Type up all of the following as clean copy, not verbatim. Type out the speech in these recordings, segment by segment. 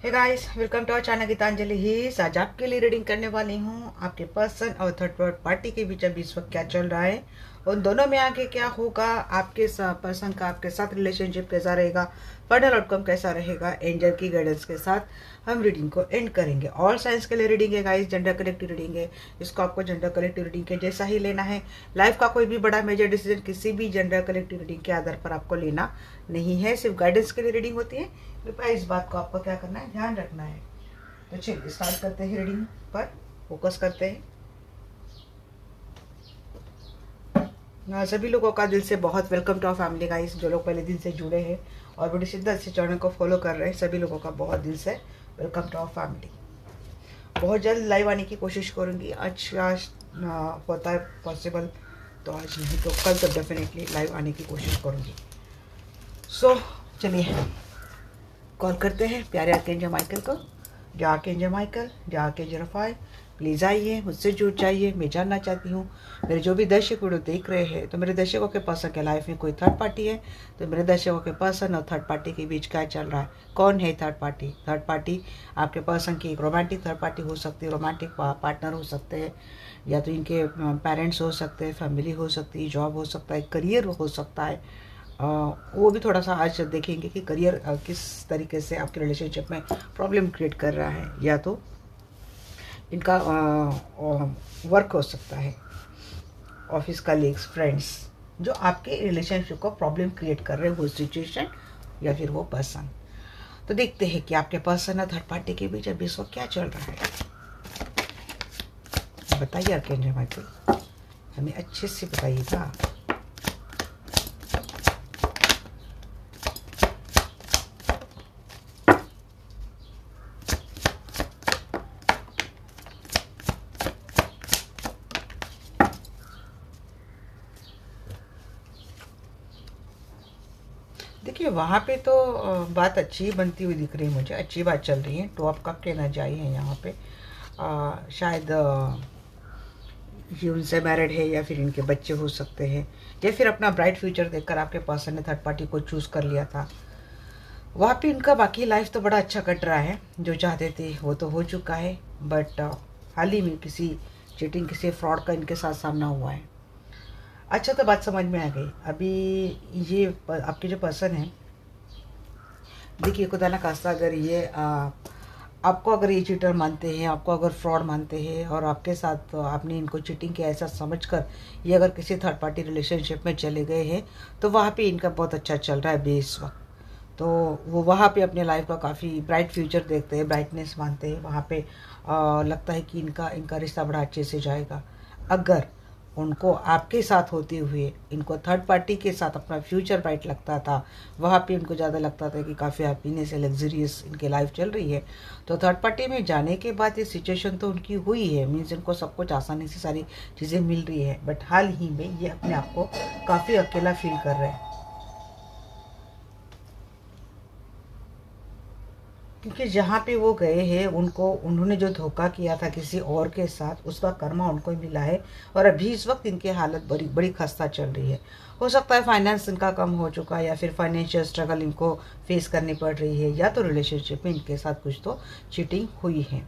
Hey guys, welcome to our channel Geetanjali ही। आज आपके लिए रीडिंग करने वाली हूँ। आपके पर्सन और थर्ड पार्टी के बीच अभी इस वक्त क्या चल रहा है, उन दोनों में आगे क्या होगा, आपके पर्सन का आपके साथ रिलेशनशिप कैसा रहेगा, फाइनल आउटकम कैसा रहेगा, एंजल की गाइडेंस के साथ हम रीडिंग को एंड करेंगे। ऑल साइंस के लिए रीडिंग है गाइस, जेंडर कलेक्टिव रीडिंग है। इसको आपको जेंडर कलेक्टिव रीडिंग के जैसा ही लेना है। लाइफ का कोई भी बड़ा मेजर डिसीजन किसी भी जेंडर कलेक्टिव रीडिंग के आधार पर आपको लेना नहीं है, सिर्फ गाइडेंस के लिए रीडिंग होती है। कृपया इस बात को आपको क्या करना है, ध्यान रखना है। तो चलिए स्टार्ट करते हैं, रीडिंग पर फोकस करते हैं। सभी लोगों का दिल से बहुत welcome to our family guys. जो लोग पहले दिन से जुड़े हैं और बड़ी शिद्दत से चैनल को फॉलो कर रहे हैं, सभी लोगों का बहुत दिल से वेलकम टू आवर फैमिली। बहुत जल्द लाइव आने की कोशिश करूँगी। आज होता है पॉसिबल तो आज नहीं, तो कल तो डेफिनेटली लाइव आने की कोशिश करूँगी। सो चलिए कॉल करते हैं प्यारे आर्कएंजल माइकल को। जो आर्कएंजल माइकल, जो आर्कएंजल रफाएल, प्लीज़ आइए, मुझसे जुड़ जाइए। मैं जानना चाहती हूँ, मेरे जो भी दर्शक वीडियो देख रहे हैं, तो मेरे दर्शकों के पर्सन के लाइफ में कोई थर्ड पार्टी है, तो मेरे दर्शकों के पर्सन और थर्ड पार्टी के बीच क्या चल रहा है, कौन है थर्ड पार्टी। थर्ड पार्टी आपके पर्सन की एक रोमांटिक थर्ड पार्टी हो सकती है, रोमांटिक पार्टनर हो सकते हैं, या तो इनके पेरेंट्स हो सकते हैं, फैमिली हो सकती है, जॉब हो सकता है, करियर हो सकता है। वो भी थोड़ा सा आज देखेंगे कि करियर किस तरीके से आपके रिलेशनशिप में प्रॉब्लम क्रिएट कर रहा है, या तो इनका वर्क हो सकता है, ऑफिस कलीग्स, फ्रेंड्स, जो आपके रिलेशनशिप को प्रॉब्लम क्रिएट कर रहे हैं, वो सिचुएशन या फिर वो पर्सन। तो देखते हैं कि आपके पर्सन और थर्ड पार्टी के बीच अभी इस वक्त क्या चल रहा है। बताइए आर्कएंजल माइकल, हमें अच्छे से बताइएगा। देखिए वहाँ पे तो बात अच्छी बनती हुई दिख रही है, मुझे अच्छी बात चल रही है। तो आपका कहना चाहिए है यहाँ पे शायद ये उनसे मैरिड है, या फिर इनके बच्चे हो सकते हैं, या फिर अपना ब्राइट फ्यूचर देखकर आपके पर्सन ने थर्ड पार्टी को चूज़ कर लिया था। वहाँ पे इनका बाकी लाइफ तो बड़ा अच्छा कट रहा है, जो चाहते थे वो तो हो चुका है, बट हाल ही में किसी चीटिंग, किसी फ्रॉड का इनके साथ सामना हुआ है। अच्छा, तो बात समझ में आ गई। अभी ये आपके जो पर्सन है, देखिए खुदा ना खास्ता अगर ये आपको अगर ये चीटर मानते हैं, आपको अगर फ्रॉड मानते हैं, और आपके साथ आपने इनको चीटिंग किया ऐसा समझकर ये अगर किसी थर्ड पार्टी रिलेशनशिप में चले गए हैं, तो वहाँ पे इनका बहुत अच्छा चल रहा है बे इस वक्त। तो वो वहाँ पे अपने लाइफ का काफ़ी ब्राइट फ्यूचर देखते हैं, ब्राइटनेस मानते हैं। वहाँ पे लगता है कि इनका इनका रिश्ता बड़ा अच्छे से जाएगा। अगर उनको आपके साथ होते हुए इनको थर्ड पार्टी के साथ अपना फ्यूचर ब्राइट लगता था, वहाँ पे उनको ज़्यादा लगता था कि काफ़ी हैप्पीनेस है, लग्जरियस इनके लाइफ चल रही है, तो थर्ड पार्टी में जाने के बाद ये सिचुएशन तो उनकी हुई है, मीन्स इनको सब कुछ आसानी से सारी चीज़ें मिल रही है, बट हाल ही में ये अपने आप को काफ़ी अकेला फील कर रहे हैं। क्योंकि जहाँ पे वो गए हैं, उनको उन्होंने जो धोखा किया था किसी और के साथ, उसका कर्मा उनको ही मिला है। और अभी इस वक्त इनकी हालत बड़ी बड़ी खस्ता चल रही है। हो सकता है फाइनेंस इनका कम हो चुका है, या फिर फाइनेंशियल स्ट्रगल इनको फेस करनी पड़ रही है, या तो रिलेशनशिप में इनके साथ कुछ तो चीटिंग हुई है।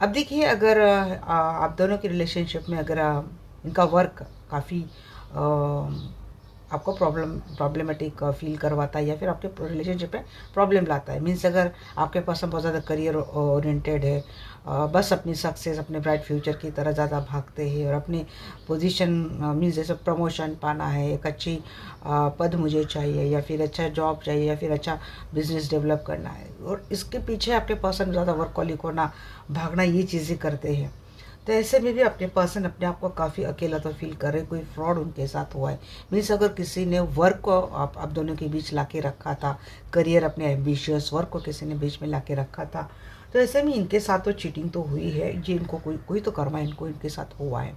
अब देखिए, अगर आप दोनों की रिलेशनशिप में अगर इनका वर्क काफ़ी आपको प्रॉब्लमेटिक फील करवाता है, या फिर आपके रिलेशनशिप में प्रॉब्लम लाता है, मीन्स अगर आपके पर्सन बहुत ज़्यादा करियर ओरिएंटेड है, बस अपनी सक्सेस, अपने ब्राइट फ्यूचर की तरह ज़्यादा भागते हैं, और अपनी पोजीशन मीन्स जैसे प्रमोशन पाना है, एक अच्छी पद मुझे चाहिए, या फिर अच्छा जॉब चाहिए, या फिर अच्छा बिजनेस डेवलप करना है, और इसके पीछे आपके पर्सन ज़्यादा वर्कहॉलिक होना, भागना, ये चीज़ें करते हैं। तो ऐसे में भी अपने पर्सन अपने आप को काफ़ी अकेला तो फील कर रहे, कोई फ्रॉड उनके साथ हुआ है। मीन्स अगर किसी ने वर्क को आप दोनों के बीच ला के रखा था, करियर अपने एम्बिशियस वर्क को किसी ने बीच में ला के रखा था, तो ऐसे में इनके साथ तो चीटिंग तो हुई है, ये इनको कोई कोई तो कर्मा इनको इनके साथ हुआ है।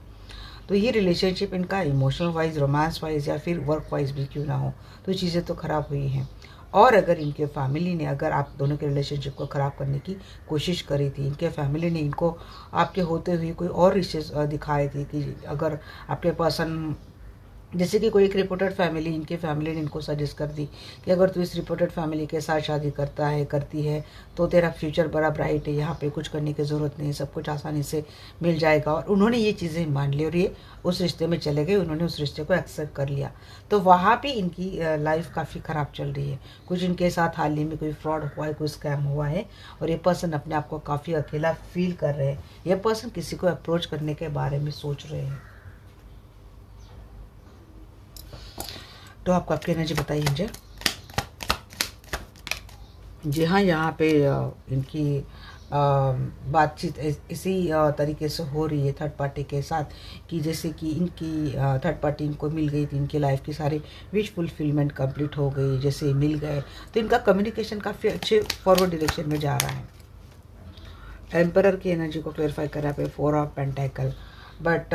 तो ये रिलेशनशिप इनका इमोशनल वाइज, रोमांस वाइज, या फिर वर्क वाइज भी क्यों ना हो, तो चीज़ें तो ख़राब हुई हैं। और अगर इनके फैमिली ने अगर आप दोनों के रिलेशनशिप को ख़राब करने की कोशिश करी थी, इनके फैमिली ने इनको आपके होते हुए कोई और रिश्ते दिखाए थे, कि अगर आपके पर्सन जैसे कि कोई एक रिपोर्टेड फैमिली, इनकी फैमिली ने इनको सजेस्ट कर दी कि अगर तू इस रिपोर्टेड फैमिली के साथ शादी करता है, करती है, तो तेरा फ्यूचर बड़ा ब्राइट है, यहाँ पे कुछ करने की ज़रूरत नहीं, सब कुछ आसानी से मिल जाएगा। और उन्होंने ये चीज़ें मान ली और ये उस रिश्ते में चले गए, उन्होंने उस रिश्ते को एक्सेप्ट कर लिया। तो वहाँ पर इनकी लाइफ काफ़ी ख़राब चल रही है। कुछ इनके साथ हाल ही में कोई फ्रॉड हुआ है, कोई स्कैम हुआ है, और ये पर्सन अपने आप को काफ़ी अकेला फील कर रहे हैं। ये पर्सन किसी को अप्रोच करने के बारे में सोच रहे हैं। तो आपका एनर्जी बताइए मुझे। जी हाँ, यहाँ पे इनकी बातचीत इसी तरीके से हो रही है थर्ड पार्टी के साथ, कि जैसे कि इनकी थर्ड पार्टी इनको मिल गई थी, इनकी लाइफ की सारी विश फुलफिलमेंट कंप्लीट हो गई, जैसे मिल गए, तो इनका कम्युनिकेशन काफ़ी अच्छे फॉरवर्ड डायरेक्शन में जा रहा है। एम्परर की एनर्जी को क्लेरिफाई करा पे 4 ऑफ पेंटाकल, बट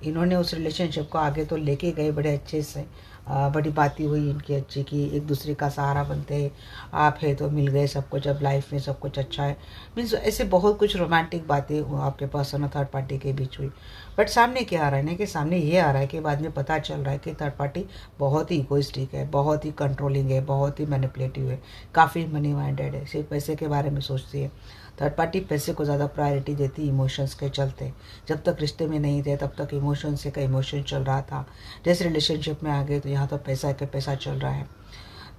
इन्होंने उस रिलेशनशिप को आगे तो लेके गए बड़े अच्छे से। बड़ी बातें हुई इनकी अच्छी, कि एक दूसरे का सहारा बनते हैं, आप है तो मिल गए सब कुछ, अब लाइफ में सब कुछ अच्छा है, मीन्स ऐसे बहुत कुछ रोमांटिक बातें आपके पर्सन और थर्ड पार्टी के बीच हुई। बट सामने क्या आ रहा है ना, कि सामने ये आ रहा है कि बाद में पता चल रहा है कि थर्ड पार्टी बहुत ही इगोइस्टिक है, बहुत ही कंट्रोलिंग है, बहुत ही मैनिपुलेटिव है, काफ़ी मनी माइंडेड है, सिर्फ पैसे के बारे में सोचती है। थर्ड पार्टी पैसे को ज़्यादा प्रायोरिटी देती इमोशंस के चलते। जब तक रिश्ते में नहीं थे तब तक इमोशन से का इमोशन चल रहा था, जैसे रिलेशनशिप में आ गए तो यहाँ तो पैसा के पैसा चल रहा है।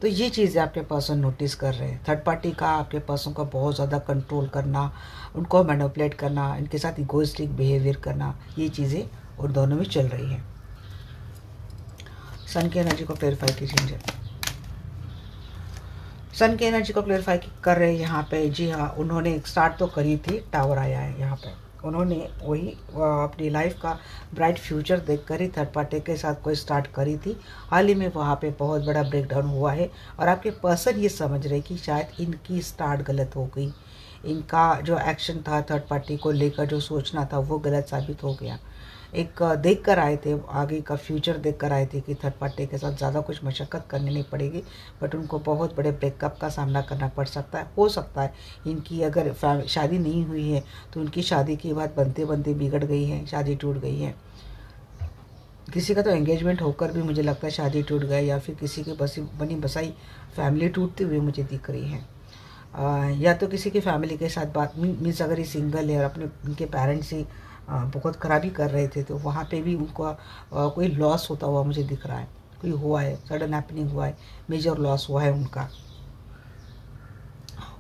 तो ये चीज़ें आपके पर्सन नोटिस कर रहे हैं। थर्ड पार्टी का आपके पर्सन का बहुत ज़्यादा कंट्रोल करना, उनको मैनिपुलेट करना, इनके साथ इगोइस्टिक बिहेवियर करना, ये चीज़ें उन दोनों में चल रही हैं। सन की एनर्जी को क्लेरिफाई कीजिए। सन की एनर्जी को क्लेरिफाई कर रहे हैं यहाँ पे। जी हाँ, उन्होंने स्टार्ट तो करी थी, टावर आया है यहाँ पे। उन्होंने वही अपनी लाइफ का ब्राइट फ्यूचर देखकर ही थर्ड पार्टी के साथ कोई स्टार्ट करी थी। हाल ही में वहाँ पे बहुत बड़ा ब्रेकडाउन हुआ है, और आपके पर्सन ये समझ रहे कि शायद इनकी स्टार्ट गलत हो गई, इनका जो एक्शन था थर्ड पार्टी को लेकर, जो सोचना था वो गलत साबित हो गया। एक देख कर आए थे, आगे का फ्यूचर देख कर आए थे कि थर्ड पार्टी के साथ ज़्यादा कुछ मशक्क़त करनी नहीं पड़ेगी, बट उनको बहुत बड़े ब्रेकअप का सामना करना पड़ सकता है। हो सकता है इनकी अगर शादी नहीं हुई है तो उनकी शादी की बात बनते बनते बिगड़ गई है, शादी टूट गई है। किसी का तो एंगेजमेंट होकर भी मुझे लगता है शादी टूट गई, या फिर किसी के बनी बसाई फैमिली टूटती हुई मुझे दिख रही है। या तो किसी की फैमिली के साथ बात मीन्स अगर ये सिंगल है और अपने उनके पेरेंट्स ही बहुत खराबी कर रहे थे, तो वहाँ पे भी उनको कोई लॉस होता हुआ मुझे दिख रहा है, कोई हुआ है, सडन हैपनिंग हुआ है, मेजर लॉस हुआ है उनका।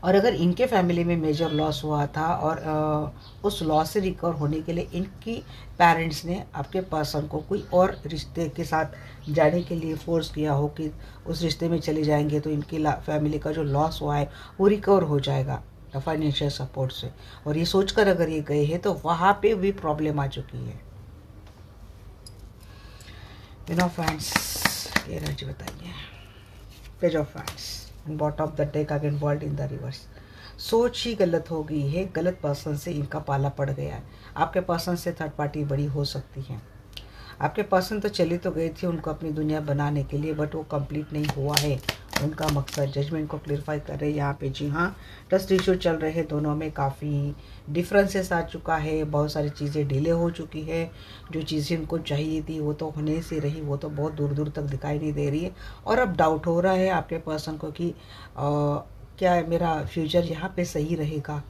और अगर इनके फैमिली में मेजर लॉस हुआ था और उस लॉस से रिकवर होने के लिए इनकी पेरेंट्स ने आपके पर्सन को कोई और रिश्ते के साथ जाने के लिए फोर्स किया हो कि उस रिश्ते में चले जाएंगे तो इनकी फैमिली का जो लॉस हुआ है वो रिकवर हो जाएगा फाइनेंशियल सपोर्ट से, और ये सोचकर अगर ये गए हैं तो वहाँ पे भी प्रॉब्लम आ चुकी है। फ्रेंड्स, ये एनर्जी बताइए। Page of fans, bottom of the deck again world in the reverse. सोच ही गलत हो गई है, गलत पर्सन से इनका पाला पड़ गया है। आपके पर्सन से थर्ड पार्टी बड़ी हो सकती है। आपके पर्सन तो चली तो गई थी उनको अपनी दुनिया बनाने के लिए, बट वो कंप्लीट नहीं हुआ है उनका मकसद। जजमेंट को क्लियरिफाई कर रहे हैं यहाँ पे। जी हाँ, ट्रस्ट इशू चल रहे हैं, दोनों में काफ़ी डिफरेंसेस आ चुका है, बहुत सारी चीज़ें डिले हो चुकी है। जो चीज़ें उनको चाहिए थी वो तो होने से रही, वो तो बहुत दूर दूर तक दिखाई नहीं दे रही है। और अब डाउट हो रहा है आपके पर्सन को कि क्या मेरा फ्यूचर यहाँ पे सही रहेगा,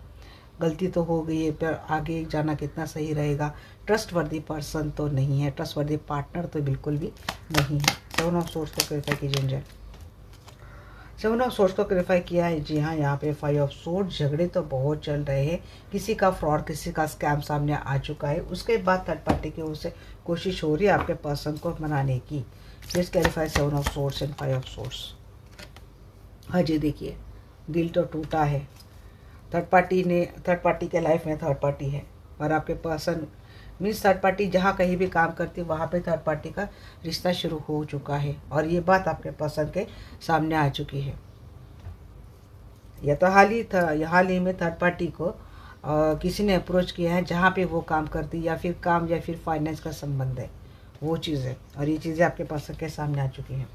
गलती तो हो गई है पर आगे जाना कितना सही रहेगा। ट्रस्टवर्दी पर्सन तो नहीं है, ट्रस्टवर्दी पार्टनर तो बिल्कुल भी नहीं है। 7 ऑफ सोर्स को क्लेरिफाई कीजिए एंजल। 7 ऑफ सोर्स को क्लेरिफाई किया है। जी हाँ, यहाँ पे 5 ऑफ सोर्स, झगड़े तो बहुत चल रहे हैं, किसी का फ्रॉड, किसी का स्कैम सामने आ चुका है। उसके बाद थर्ड पार्टी की ओर से कोशिश हो रही है आपके पर्सन को मनाने की। Please clarify 7 of source and 5 of source. हाँ जी, देखिए दिल तो टूटा है। थर्ड पार्टी के लाइफ में थर्ड पार्टी है, और आपके पर्सन मीन्स थर्ड पार्टी जहाँ कहीं भी काम करती है वहाँ पे थर्ड पार्टी का रिश्ता शुरू हो चुका है, और ये बात आपके पर्सन के सामने आ चुकी है। या तो हाल ही में थर्ड पार्टी को किसी ने अप्रोच किया है जहाँ पे वो काम करती, या फिर काम या फिर फाइनेंस का संबंध है वो चीज़ है, और ये चीज़ें आपके पर्सन के सामने आ चुकी हैं।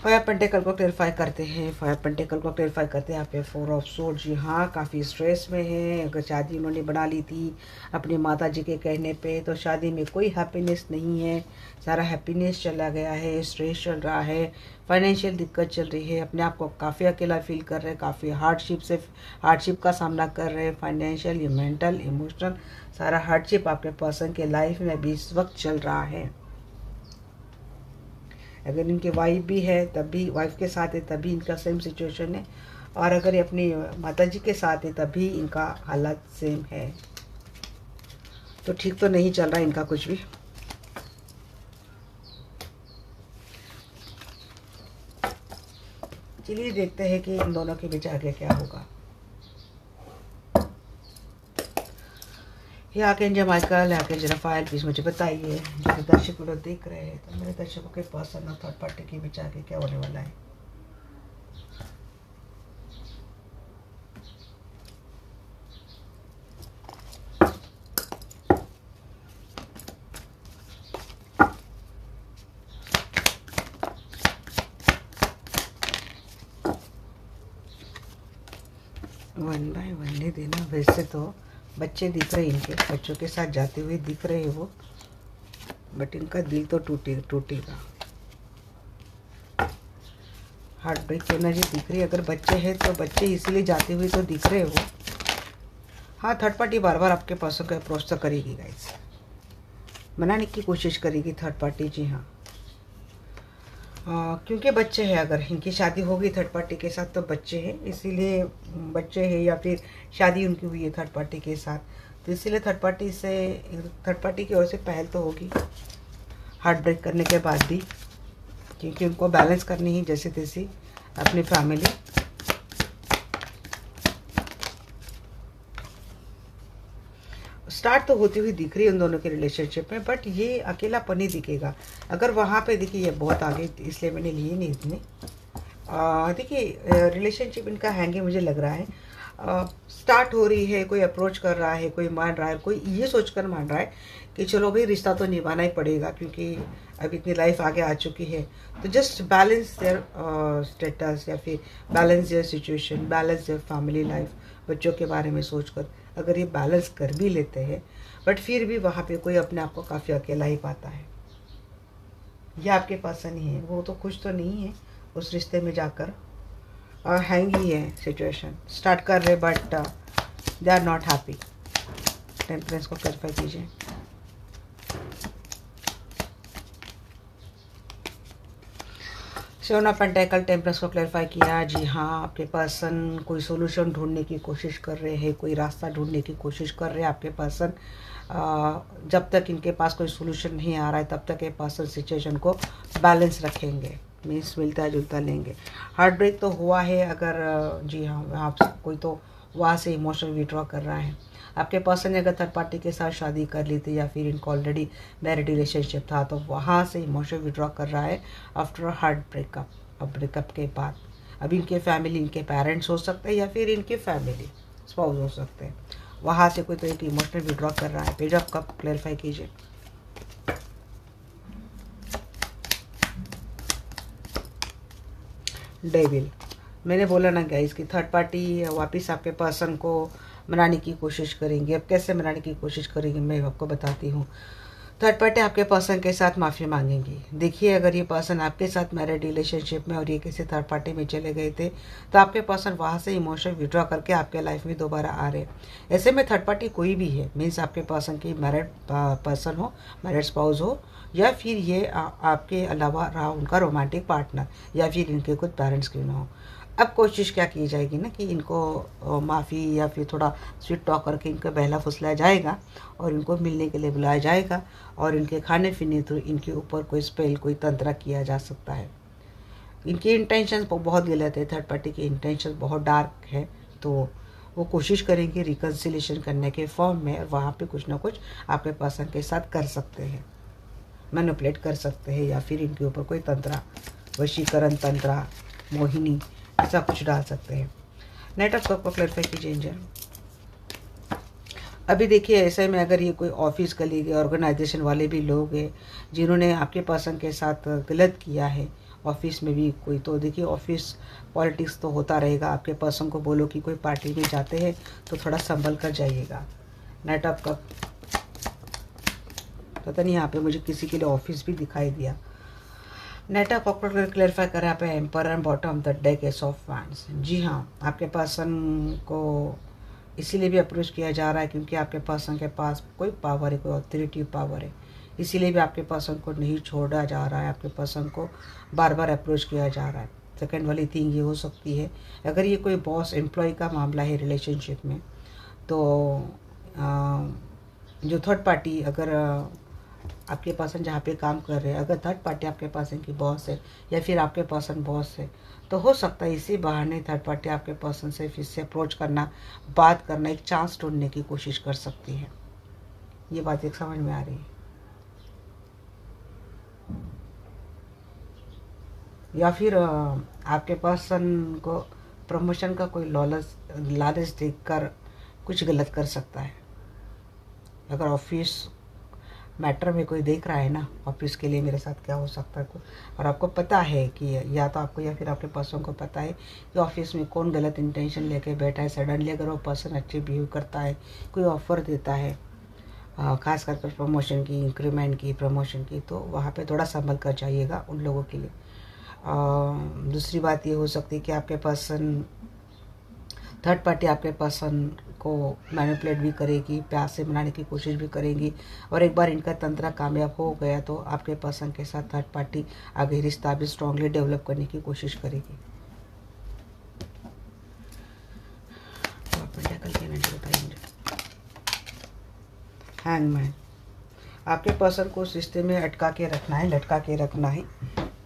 फाइव पेंटिकल को क्लेरिफाई करते हैं। फाइव पेंटिकल को क्लेरिफाई करते हैं। यहाँ पे फोर ऑफ सोर्ड, जी हाँ, काफ़ी स्ट्रेस में है। अगर शादी उन्होंने बना ली थी अपनी माता जी के कहने पे, तो शादी में कोई हैप्पीनेस नहीं है। सारा हैप्पीनेस चला गया है, स्ट्रेस चल रहा है, फाइनेंशियल दिक्कत चल रही है, अपने आप को काफ़ी अकेला फील कर रहे हैं, काफ़ी हार्डशिप का सामना कर रहे हैं। फाइनेंशियल, मेंटल, इमोशनल, सारा हार्डशिप आपके पर्सन के लाइफ में अभी इस वक्त चल रहा है। अगर इनके वाइफ भी है तब भी, वाइफ के साथ है तभी इनका सेम सिचुएशन है, और अगर ये अपनी माता जी के साथ है तभी इनका हालत सेम है। तो ठीक तो नहीं चल रहा इनका कुछ भी। चलिए देखते हैं कि इन दोनों के बीच आगे क्या होगा। ये archangel Michael, archangel Rafale, please मुझे बताइए, जो दर्शक लोग देख रहे हैं, तो मेरे दर्शकों के पर्सन और थर्ड पार्टी के बीच आगे क्या होने वाला है। वन बाय वन नहीं देना। वैसे तो बच्चे दिख रहे हैं, इनके बच्चों के साथ जाते हुए दिख रहे हैं वो, बट इनका दिल तो टूटेगा। हार्ट ब्रेक एनर्जी दिख रही है। अगर बच्चे हैं तो बच्चे इसीलिए जाते हुए तो दिख रहे हैं वो। हाँ, थर्ड पार्टी बार बार आपके पर्सन को अप्रोच तो करेगी गाइस, मनाने की कोशिश करेगी थर्ड पार्टी, जी हाँ। क्योंकि बच्चे हैं, अगर इनकी शादी होगी थर्ड पार्टी के साथ तो बच्चे हैं, इसीलिए बच्चे हैं, या फिर शादी उनकी हुई है थर्ड पार्टी के साथ, तो इसीलिए थर्ड पार्टी की ओर से पहल तो होगी हार्ट ब्रेक करने के बाद भी, क्योंकि उनको बैलेंस करनी ही जैसे तैसी अपनी फैमिली। स्टार्ट तो होती हुई दिख रही है उन दोनों के रिलेशनशिप में, बट ये अकेलापन ही दिखेगा। अगर वहाँ पे देखिए, ये बहुत आगे इसलिए मैंने लिए नहीं इतने। देखिए रिलेशनशिप इनका हैंगी मुझे लग रहा है। स्टार्ट हो रही है, कोई अप्रोच कर रहा है, कोई मान रहा है, कोई ये सोचकर मान रहा है कि चलो भाई रिश्ता तो निभाना ही पड़ेगा, क्योंकि अब इतनी लाइफ आगे आ चुकी है। तो जस्ट बैलेंस देयर स्टेटस, या फिर balance their situation, balance their family life, बच्चों के बारे में सोचकर अगर ये बैलेंस कर भी लेते हैं, बट फिर भी वहाँ पे कोई अपने आप को काफ़ी अकेला ही पाता है। ये आपके पास नहीं है, वो तो खुश तो नहीं है उस रिश्ते में जाकर, और हैंगी है सिचुएशन। स्टार्ट कर रहे but they are not happy. Temperance को क्लैरिफाई कीजिए। सेवन ऑफ पेंटेकल, टेम्परेंस को क्लैरिफाई किया। जी हाँ, आपके पर्सन कोई सोल्यूशन ढूंढने की कोशिश कर रहे हैं, कोई रास्ता ढूंढने की कोशिश कर रहे हैं आपके पर्सन। जब तक इनके पास कोई सोल्यूशन नहीं आ रहा है तब तक ये पर्सन सिचुएशन को बैलेंस रखेंगे, मीन्स मिलता जुलता लेंगे। हार्ट ब्रेक तो हुआ है, अगर जी हाँ, आप कोई तो वहाँ से इमोशनल विड्रॉ कर रहा है। आपके पर्सन ने अगर थर्ड पार्टी के साथ शादी कर ली थी, या फिर इनको ऑलरेडी मैरिड रिलेशनशिप था, तो वहाँ से इमोशनल विड्रॉ कर रहा है आफ्टर हार्ट ब्रेकअप। अब ब्रेकअप के बाद अब इनके फैमिली, इनके पेरेंट्स हो सकते हैं, या फिर इनके फैमिली स्पाउस हो सकते हैं, वहाँ से कोई तो एक इमोशनल विड्रॉ कर रहा है। पेज ऑफ कप क्लैरिफाई कीजिए। डेविल, मैंने बोला ना गाइस कि थर्ड पार्टी वापस आपके पर्सन को मनाने की कोशिश करेंगे। अब कैसे मनाने की कोशिश करेंगे मैं आपको बताती हूँ। थर्ड पार्टी आपके पर्सन के साथ माफ़ी मांगेंगी। देखिए, अगर ये पर्सन आपके साथ मैरिड रिलेशनशिप में और ये किसी थर्ड पार्टी में चले गए थे, तो आपके पर्सन वहाँ से इमोशन विड्रॉ करके आपके लाइफ में दोबारा आ रहे। ऐसे में थर्ड पार्टी कोई भी है, मीन्स आपके पर्सन की मैरिड पर्सन हो, मैरिड स्पाउस हो, या फिर ये आपके अलावा रहा उनका रोमांटिक पार्टनर, या फिर इनके कुछ पेरेंट्स क्यों ना हो। अब कोशिश क्या की जाएगी ना कि इनको माफ़ी या फिर थोड़ा स्वीट टॉक करके इनको बहला फुसलाया जाएगा, और इनको मिलने के लिए बुलाया जाएगा, और इनके खाने पीने तो इनके ऊपर कोई स्पेल, कोई तंत्र किया जा सकता है। इनकी इंटेंशन बहुत गलत है, थर्ड पार्टी की इंटेंशन बहुत डार्क है, तो वो कोशिश करेंगे रिकन्सिलेशन करने के फॉर्म में, और वहाँ पे कुछ ना कुछ आपके पर्सन के साथ कर सकते हैं, मैनिपुलेट कर सकते हैं, या फिर इनके ऊपर कोई तंत्रा, वशीकरण तंत्रा, मोहिनी, ऐसा कुछ डाल सकते हैं। नाइट ऑफ कप को क्लैरिफाई कीजिए एंजल। अभी देखिए, ऐसे में अगर ये कोई ऑफिस कलीग, ऑर्गेनाइजेशन वाले भी लोग हैं जिन्होंने आपके पर्सन के साथ गलत किया है, ऑफिस में भी कोई, तो देखिए ऑफिस पॉलिटिक्स तो होता रहेगा। आपके पर्सन को बोलो कि कोई पार्टी में जाते हैं तो थोड़ा संभल कर जाइएगा। नाइट ऑफ कप, पता नहीं यहाँ पे मुझे किसी के लिए ऑफिस भी दिखाई दिया। नाइट ऑफ कप क्लैरिफाई करें यहाँ पे emperor and bottom the deck ace of wands. जी हाँ, आपके पर्सन को इसीलिए भी अप्रोच किया जा रहा है क्योंकि आपके पर्सन के पास कोई पावर है, कोई ऑथोरिटी पावर है, इसीलिए भी आपके पर्सन को नहीं छोड़ा जा रहा है। आपके पर्सन को बार बार अप्रोच किया जा रहा है। सेकेंड वाली थिंग ये हो सकती है, अगर ये कोई बॉस एम्प्लॉय का मामला है रिलेशनशिप में, तो जो थर्ड पार्टी, अगर आपके पर्सन जहाँ पे काम कर रहे हैं, अगर थर्ड पार्टी आपके पर्सन की बॉस है या फिर आपके पर्सन बॉस है, तो हो सकता है इसी बहाने थर्ड पार्टी आपके पर्सन से फिर से अप्रोच करना, बात करना, एक चांस ढूंढने की कोशिश कर सकती है। ये बात एक समझ में आ रही है। या फिर आपके पर्सन को प्रमोशन का कोई लालच देखकर कुछ गलत कर सकता है। अगर ऑफिस मैटर में कोई देख रहा है ना, ऑफिस के लिए मेरे साथ क्या हो सकता है, और आपको पता है कि या तो आपको या फिर आपके पर्सन को पता है कि ऑफिस में कौन गलत इंटेंशन लेके बैठा है, सडनली अगर वो पर्सन अच्छे बिहेव करता है, कोई ऑफ़र देता है, खास कर प्रमोशन की, इंक्रीमेंट की, प्रमोशन की, तो वहाँ पे थोड़ा संभल कर जाइएगा उन लोगों के लिए। दूसरी बात ये हो सकती है कि आपके पर्सन, थर्ड पार्टी आपके पर्सन को मैनिपुलेट भी करेगी, प्यार से मनाने की कोशिश भी करेगी, और एक बार इनका तंत्र कामयाब हो गया तो आपके पर्सन के साथ थर्ड पार्टी आगे रिश्ता भी स्ट्रांगली डेवलप करने की कोशिश करेगी। तो आप टैकल के एनर्जी बताइए। हैंगमैन, आपके पर्सन को रिश्ते में अटका के रखना है, लटका के रखना है,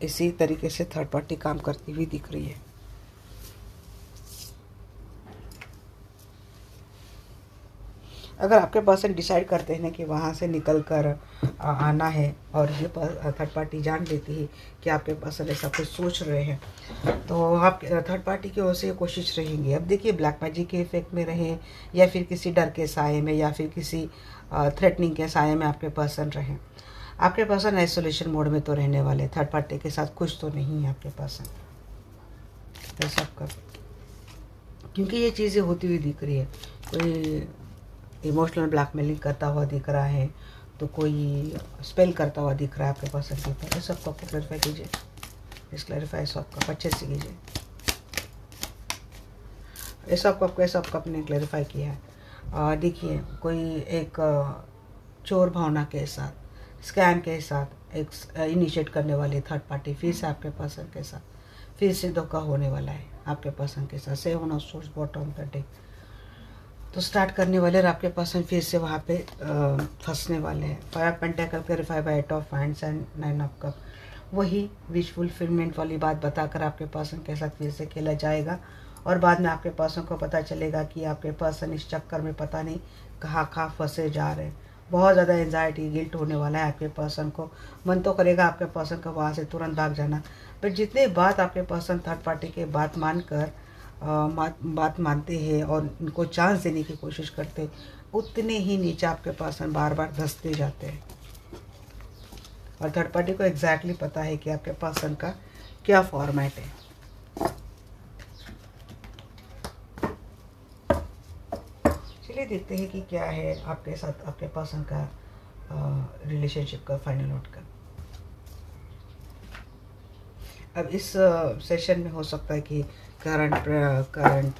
इसी तरीके से थर्ड पार्टी काम करती हुई दिख रही है। अगर आपके पर्सन डिसाइड करते हैं ना कि वहाँ से निकल कर आना है, और ये थर्ड पार्टी जान लेती है कि आपके पर्सन ऐसा कुछ सोच रहे हैं, तो आप थर्ड पार्टी की ओर से कोशिश रहेंगी। अब देखिए, ब्लैक मैजिक के इफेक्ट में रहें या फिर किसी डर के साए में या फिर किसी थ्रेटनिंग के साए में आपके पर्सन रहें, आपके पर्सन आइसोलेशन मोड में तो रहने वाले, थर्ड पार्टी के साथ कुछ तो नहीं है आपके पर्सन, तो सबका, क्योंकि ये चीज़ें होती हुई दिख रही है। कोई इमोशनल ब्लैकमेलिंग करता हुआ दिख रहा है, तो कोई स्पेल करता हुआ दिख रहा है आपके पर्सन के ऊपर। इस सबको आपको क्लैरिफाई कीजिए, इस क्लैरिफाई सबका अच्छे से कीजिए। इस सबको आपने क्लैरिफाई किया है। देखिए, कोई एक चोर भावना के साथ, स्कैम के साथ एक इनिशिएट करने वाली थर्ड पार्टी फिर से आपके पर्सन के साथ फिर से धोखा होने वाला है आपके पर्सन के साथ। 7 of source bottom the deck, तो स्टार्ट करने वाले और आपके पर्सन फिर से वहाँ पे फंसने वाले हैं। 5 pentacle clarify by 8 of hands and 9 of cup, वही विश फुलफिलमेंट वाली बात बताकर आपके पर्सन के साथ फिर से खेला जाएगा, और बाद में आपके पर्सन को पता चलेगा कि आपके पर्सन इस चक्कर में पता नहीं कहाँ फंसे जा रहे हैं। बहुत ज़्यादा एंजाइटी, गिल्ट होने वाला है आपके पर्सन को। मन तो करेगा आपके पर्सन का वहाँ से तुरंत भाग जाना, पर जितने बात आपके पर्सन थर्ड पार्टी के बात मानकर बात मानते हैं और इनको चांस देने की कोशिश करते, उतने ही नीचे आपके पर्सन बार बार धंसते जाते हैं। और थर्ड पार्टी को एग्जैक्टली पता है कि आपके पर्सन का क्या फॉर्मेट है। चलिए देखते हैं कि क्या है आपके साथ आपके पर्सन का रिलेशनशिप का फाइनल आउटकम। अब इस सेशन में हो सकता है कि करंट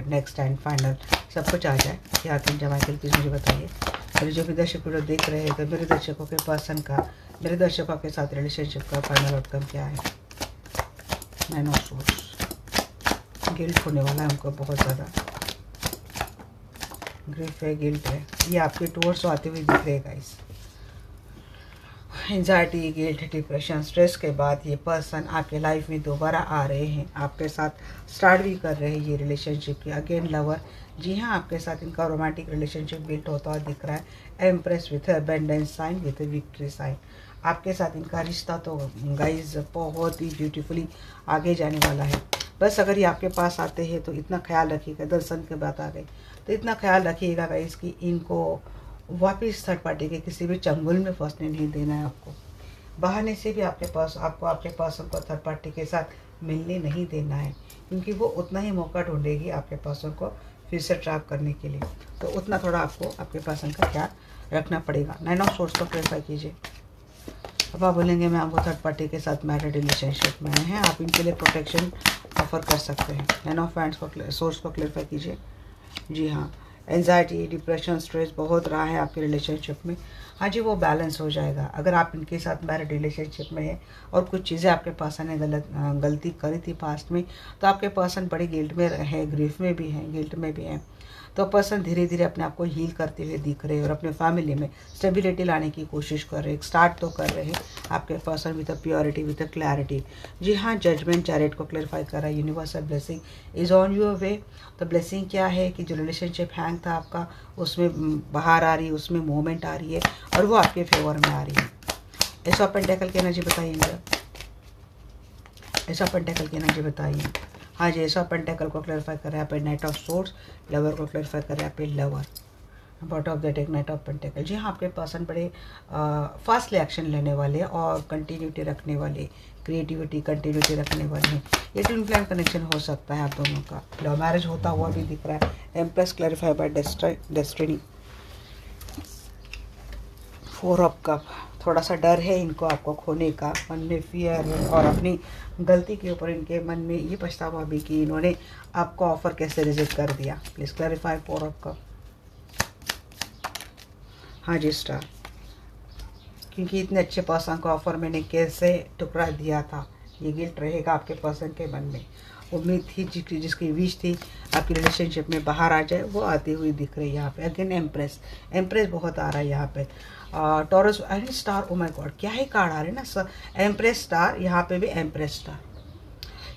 नेक्स्ट एंड फाइनल सब कुछ आ जाए। क्या तीन माइकल प्लीज़ मुझे बताइए। मेरे जो भी दर्शक वीडियो देख रहे हैं, तो मेरे दर्शकों के पर्सन का, मेरे दर्शकों के साथ रिलेशनशिप का फाइनल आउटकम क्या है। 9 ऑफ सोर्स, गिल्ट होने वाला है उनको, बहुत ज़्यादा ग्रीफ है, गिल्ट है, ये आपके टूवर्ड्स आते हुए दिख रहे guys. Anxiety, guilt, depression, stress के बाद ये पर्सन आपके लाइफ में दोबारा आ रहे हैं, आपके साथ स्टार्ट भी कर रहे हैं ये रिलेशनशिप की। अगेन लवर, जी हाँ, आपके साथ इनका रोमांटिक रिलेशनशिप बिल्ट होता हुआ दिख रहा है। Empress with abundance sign, with victory sign, आपके साथ इनका रिश्ता तो गाइज बहुत ही ब्यूटीफुली आगे जाने वाला है। बस अगर ये आपके पास आते हैं तो इतना ख्याल रखिएगा, दर्शन के बात आ गई तो इतना ख्याल रखिएगा गाइज कि इनको वापस थर्ड पार्टी के किसी भी चंगुल में फंसने नहीं देना है आपको। बहाने से भी आपके पास आपको आपके पर्सन को थर्ड पार्टी के साथ मिलने नहीं देना है, क्योंकि वो उतना ही मौका ढूंढेगी आपके पर्सन को फिर से ट्रैप करने के लिए। तो उतना थोड़ा आपको आपके पर्सन का ख्याल रखना पड़ेगा। 9 ऑफ सोर्स को क्लैरिफाई कीजिए। अब आप बोलेंगे मैम वो थर्ड पार्टी के साथ मैरिड रिलेशनशिप में हैं, आप इनके लिए प्रोटेक्शन ऑफर कर सकते हैं। 9 ऑफ हैंड्स को सोर्स को क्लैरिफाई कीजिए। जी हाँ, एंजाइटी, डिप्रेशन, स्ट्रेस बहुत रहा है आपके रिलेशनशिप में। हाँ जी, वो बैलेंस हो जाएगा। अगर आप इनके साथ मैरिड रिलेशनशिप में हैं और कुछ चीज़ें आपके पर्सन ने गलती करी थी पास्ट में, तो आपके पर्सन बड़ी गिल्ट में है, ग्रीफ में भी हैं, गिल्ट में भी हैं। तो पर्सन धीरे धीरे अपने आप को हील करते हुए दिख रहे हैं और अपने फैमिली में स्टेबिलिटी लाने की कोशिश कर रहे हैं। स्टार्ट तो कर रहे हैं आपके person with a purity, with a clarity. जी हाँ, जजमेंट चैरिट को क्लैरिफाई कर रहा है। Universal blessing is on your way. तो ब्लेसिंग क्या है कि जो रिलेशनशिप हैंग था आपका, उसमें बाहर आ रही है, उसमें मूवमेंट आ रही है और वो आपके फेवर में आ रही है। एस ऑफ पेंटेकल की एनर्जी बताइए। एस ऑफ पेंटेकल की एनर्जी बताइए। हाँ जी, एस ऑफ पेंटेकल को क्लैरिफाई कर रहे हैं यहाँ पे नाइट ऑफ सोर्ड्स। लवर को क्लैरिफाई कर रहे हैं यहाँ पे lover. Bottom of the deck knight of pentacle. जी हाँ, आपके पर्सन बड़े फास्टली एक्शन लेने वाले और कंटिन्यूटी रखने वाले, क्रिएटिविटी कंटिन्यूटी रखने वाले हैं। ये ट्विन फ्लेम कनेक्शन हो सकता है आप दोनों का। लव मैरिज होता हुआ भी दिख रहा है। Empress clarify by destiny. 4 of cup. थोड़ा सा डर है इनको आपको खोने का, मन में फियर है और अपनी गलती के ऊपर इनके मन में ये पछतावा भी कि इन्होंने आपको ऑफर कैसे रिजेक्ट कर दिया। Please clarify 4 of cup. हाँ जी, स्टार। क्योंकि इतने अच्छे पर्सन को ऑफर मैंने कैसे टुकड़ा दिया था, ये गिल्ट रहेगा आपके पर्सन के मन में। उम्मीद थी जिसकी विश थी आपकी रिलेशनशिप में बाहर आ जाए, वो आती हुई दिख रही है यहाँ पे। अगेन एम्प्रेस, एम्प्रेस बहुत आ रहा है यहाँ पे। Taurus and star. Oh my God, क्या ही कार्ड आ रहे हैं ना सर। एम्प्रेस स्टार, यहाँ पे भी एम्प्रेस स्टार।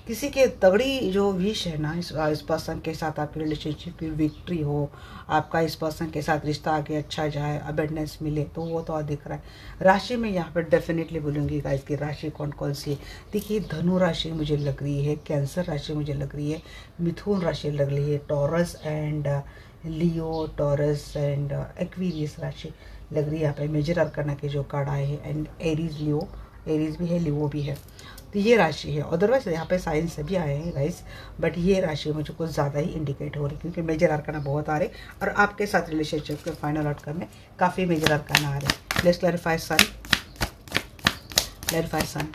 किसी के तगड़ी जो विश है ना इस पर्सन के साथ आपकी रिलेशनशिप की विक्ट्री हो, आपका इस पर्सन के साथ रिश्ता आगे अच्छा जाए, अबेंडेंस मिले, तो वो तो दिख रहा है। राशि में यहाँ पर डेफिनेटली बोलूँगी गाइस की राशि कौन कौन सी है। देखिए, धनु राशि मुझे लग रही है, कैंसर राशि मुझे लग रही है, मिथुन राशि लग रही है, taurus and Leo, taurus and Aquarius राशि लग रही है। यहाँ पे मेजर अरकाना के जो कार्ड आए हैं एंड एरीज, लियो, एरीज भी है, लियो भी है। तो ये राशि है। अदरवाइज यहाँ पे साइन से भी आए हैं गाइस, बट ये राशि मुझे कुछ ज़्यादा ही इंडिकेट हो रही है, क्योंकि मेजर अरकाना बहुत आ रहे और आपके साथ रिलेशनशिप के फाइनल आउटकम में काफ़ी मेजर अरकाना आ रहे हैं। Please clarify sun. Clarify sun.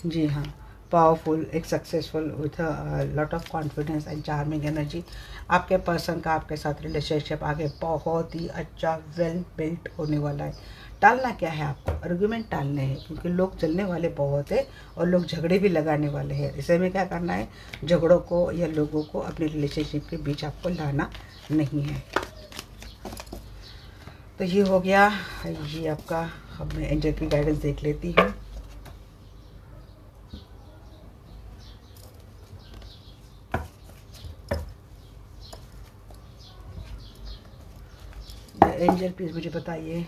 जी हाँ, पावरफुल, एक successful with lot of confidence and charming energy. आपके पर्सन का आपके साथ रिलेशनशिप आगे बहुत ही अच्छा वेल बिल्ट होने वाला है। टालना क्या है आपको, आर्गुमेंट टालने हैं, क्योंकि लोग चलने वाले बहुत है और लोग झगड़े भी लगाने वाले हैं। ऐसे में क्या करना है, झगड़ों को या लोगों को अपने रिलेशनशिप के बीच आपको लाना नहीं है। तो ये हो गया, ये आपका। अब मैं एंजल की गाइडेंस देख लेती हूँ। एंजल प्लीज मुझे बताइए,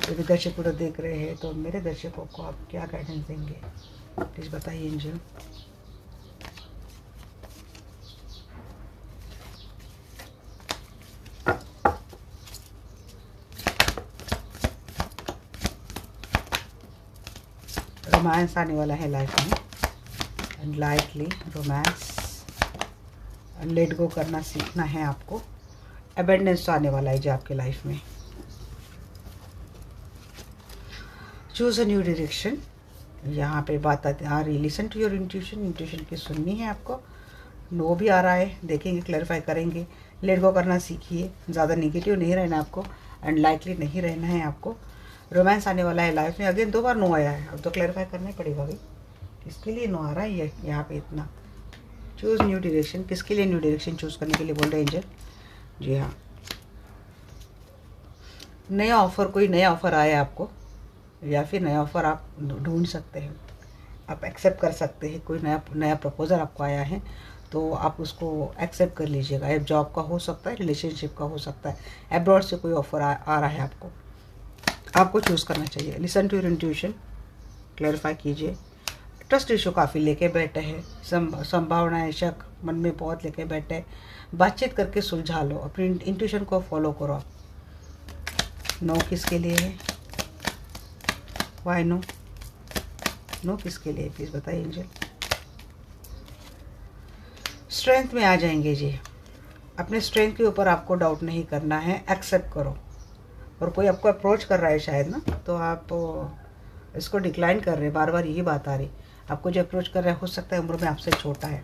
यदि दर्शक पूरा देख रहे हैं तो मेरे दर्शकों को आप क्या गाइडेंस देंगे, प्लीज बताइए एंजल। रोमांस आने वाला है लाइफ में, and lightly romance, let go करना सीखना है आपको। अबेंडेंस तो आने वाला है जो आपके लाइफ में। चूज अ न्यू डायरेक्शन, यहाँ पे बात आ रही है। Listen to your intuition, intuition की सुननी है आपको। नो भी आ रहा है, देखेंगे, क्लैरिफाई करेंगे। लेट गो करना सीखिए, ज़्यादा निगेटिव नहीं रहना आपको एंड लाइटली नहीं रहना है आपको। रोमांस आने वाला है लाइफ में। अगेन 2 बार नो आया है, अब तो क्लैरिफाई करना ही पड़ेगा भाई, किसके लिए नो आ रहा है ये यहाँ पे इतना। चूज़ न्यू डायरेक्शन, किसके लिए न्यू डायरेक्शन चूज़ करने के लिए बोल रहे हैं एंजल। जी हाँ, नया ऑफ़र, कोई नया ऑफ़र आया आपको या फिर नया ऑफ़र आप ढूंढ सकते हैं, आप एक्सेप्ट कर सकते हैं। कोई नया प्रपोज़ल आपको आया है तो आप उसको एक्सेप्ट कर लीजिएगा। अब जॉब का हो सकता है, रिलेशनशिप का हो सकता है, एब्रॉड से कोई ऑफ़र आ रहा है आपको चूज़ करना चाहिए। Listen to your intuition, clarify कीजिए। ट्रस्ट इशू काफ़ी लेके बैठे हैं, संभावनाएं, शक मन में बहुत लेके बैठे हैं। बातचीत करके सुलझा लो, अपनी इंट्यूशन को फॉलो करो आप। नो किसके लिए है, वाई नो, नो किसके लिए प्लीज़ बताइए एंजल। स्ट्रेंथ में आ जाएंगे जी। अपने स्ट्रेंथ के ऊपर आपको डाउट नहीं करना है, एक्सेप्ट करो। और कोई आपको अप्रोच कर रहा है शायद ना, तो आप इसको डिक्लाइन कर रहे हैं। बार बार यही बात आ रही, आपको जो अप्रोच कर रहा है हो सकता है उम्र में आपसे छोटा है।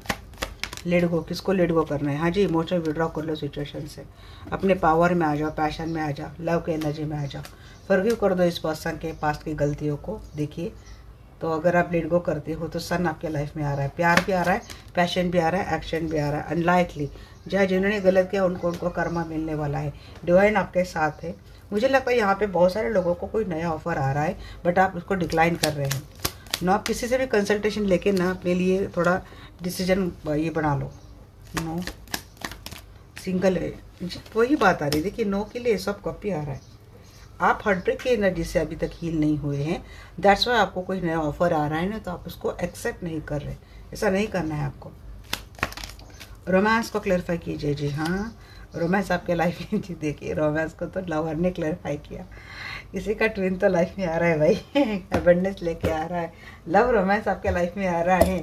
लेट गो, किसको लेट गो करना है? हाँ जी, इमोशनल विड्रॉ कर लो सिचुएशन से, अपने पावर में आ जाओ, पैशन में आ जाओ, लव के एनर्जी में आ जाओ। फॉरगिव कर दो इस पर्सन के पास्ट की गलतियों को। देखिए, तो अगर आप लेट गो करते हो तो सन आपके लाइफ में आ रहा है, प्यार भी आ रहा है, पैशन भी आ रहा है, एक्शन भी आ रहा है। अनलाइकली जहाँ जिन्होंने गलत किया उनको कर्मा मिलने वाला है। डिवाइन आपके साथ है। मुझे लगता है यहाँ पे बहुत सारे लोगों को कोई नया ऑफर आ रहा है, बट आप उसको डिक्लाइन कर रहे हैं ना। आप किसी से भी कंसल्टेशन लेके ना अपने लिए थोड़ा डिसीजन ये बना लो। नो, सिंगल है जी, वही बात आ रही है। देखिए, नो के लिए सब कॉपी आ रहा है। आप हार्ट ब्रेक की एनर्जी से अभी तक हील नहीं हुए हैं, दैट्स वाई आपको कोई नया ऑफर आ रहा है ना, तो आप उसको एक्सेप्ट नहीं कर रहे। ऐसा नहीं करना है आपको। रोमांस को क्लैरिफाई कीजिए जी। हाँ, रोमांस आपके लाइफ में जी। देखिए, रोमांस को तो लवर ने क्लैरिफाई किया। किसी का ट्विन तो लाइफ में आ रहा है भाई, अबंडेंस लेके आ रहा है। लव रोमांस आपके लाइफ में आ रहा है,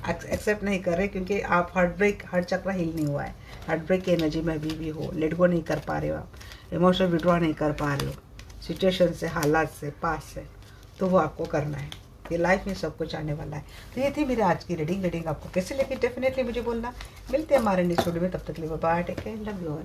एक्सेप्ट नहीं कर रहे क्योंकि आप हार्ट चक्र हील नहीं हुआ है। हार्ट ब्रेक की एनर्जी में अभी भी हो, लेट गो नहीं कर पा रहे हो आप, इमोशनल विड्रॉ नहीं कर पा रहे हो सिचुएशन से, हालात से, पास से। तो वो आपको करना है। ये लाइफ में सब कुछ आने वाला है। तो ये थी मेरी आज की रीडिंग। आपको कैसे लगी डेफिनेटली मुझे बोलना। मिलते हैं हमारे नेक्स्ट वीडियो में, तब तक के लिए bye, take care, love you all.